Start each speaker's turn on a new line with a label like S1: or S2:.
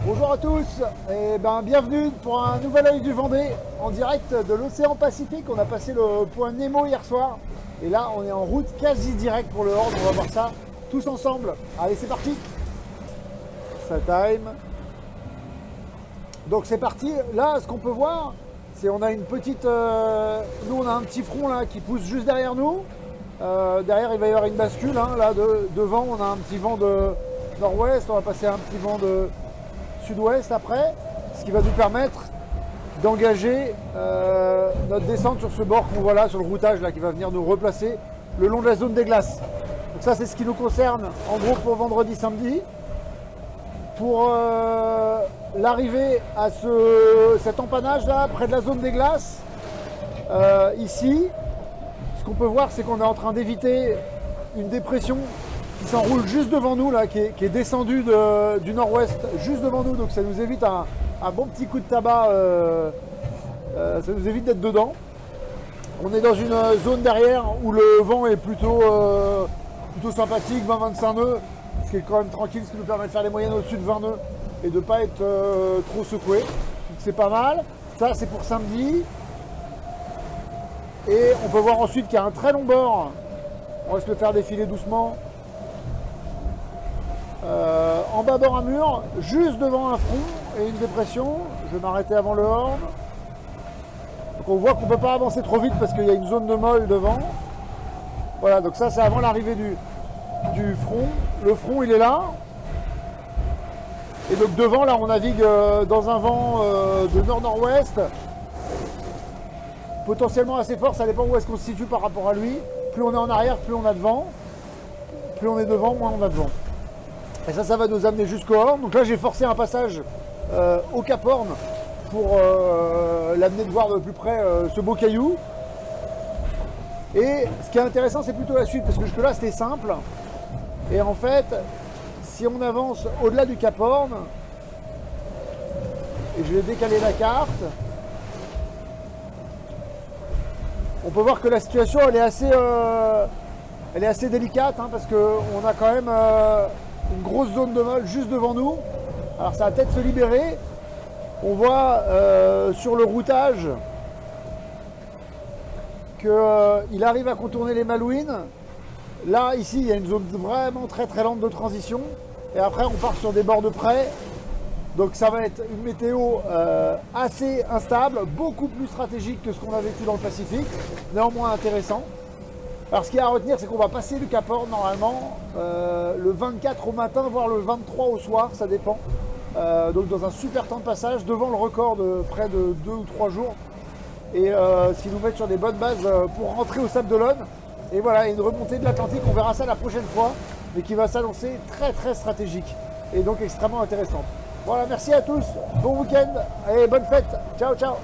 S1: Bonjour à tous et bienvenue pour un nouvel œil du Vendée en direct de l'océan Pacifique. On a passé le point Nemo hier soir et là on est en route quasi direct pour le Horn. On va voir ça tous ensemble. Allez, c'est parti. Ça time. Donc c'est parti. Là, ce qu'on peut voir, c'est on a une petite... nous on a un petit front là qui pousse juste derrière nous. Derrière il va y avoir une bascule hein, là devant on a un petit vent de nord-ouest. On va passer un petit vent de sud-ouest après, ce qui va nous permettre d'engager notre descente sur ce bord qu'on voit là, sur le routage là, qui va venir nous replacer le long de la zone des glaces. Donc ça c'est ce qui nous concerne en gros pour vendredi, samedi. Pour l'arrivée à cet empannage là, près de la zone des glaces, ici, ce qu'on peut voir c'est qu'on est en train d'éviter une dépression qui s'enroule juste devant nous, là, qui est descendu du nord-ouest, juste devant nous, donc ça nous évite un bon petit coup de tabac, ça nous évite d'être dedans. On est dans une zone derrière où le vent est plutôt sympathique, 20-25 nœuds, ce qui est quand même tranquille, ce qui nous permet de faire des moyennes au-dessus de 20 nœuds et de ne pas être trop secoué. Donc c'est pas mal. Ça c'est pour samedi. Et on peut voir ensuite qu'il y a un très long bord. On va se le faire défiler doucement. En bas bord un mur, juste devant un front et une dépression. Je vais m'arrêter avant le Horn. Donc on voit qu'on ne peut pas avancer trop vite parce qu'il y a une zone de molle devant. Voilà, donc ça c'est avant l'arrivée du front. Le front il est là. Et donc devant là on navigue dans un vent de nord-nord-ouest. Potentiellement assez fort, ça dépend où est-ce qu'on se situe par rapport à lui. Plus on est en arrière, plus on a de vent. Plus on est devant, moins on a de vent. Et ça va nous amener jusqu'au Horn. Donc là, j'ai forcé un passage au Cap Horn pour l'amener de voir de plus près ce beau caillou. Et ce qui est intéressant, c'est plutôt la suite, parce que jusque-là, c'était simple. Et en fait, si on avance au-delà du Cap Horn, et je vais décaler la carte, on peut voir que la situation, elle est assez délicate, hein, parce qu'on a quand même... une grosse zone de molle juste devant nous. Alors ça va peut-être se libérer. On voit sur le routage qu'il arrive à contourner les Malouines. Là, ici, il y a une zone vraiment très très lente de transition. Et après, on part sur des bords de près. Donc ça va être une météo assez instable, beaucoup plus stratégique que ce qu'on a vécu dans le Pacifique. Néanmoins intéressant. Alors ce qu'il y a à retenir, c'est qu'on va passer le Cap Horn normalement le 24 au matin, voire le 23 au soir, ça dépend. Donc dans un super temps de passage, devant le record de près de 2 ou 3 jours. Et ce qui nous met sur des bonnes bases pour rentrer au Sable d'Olonne. Et voilà, une remontée de l'Atlantique, on verra ça la prochaine fois, mais qui va s'annoncer très très stratégique. Et donc extrêmement intéressante. Voilà, merci à tous, bon week-end et bonne fête. Ciao, ciao.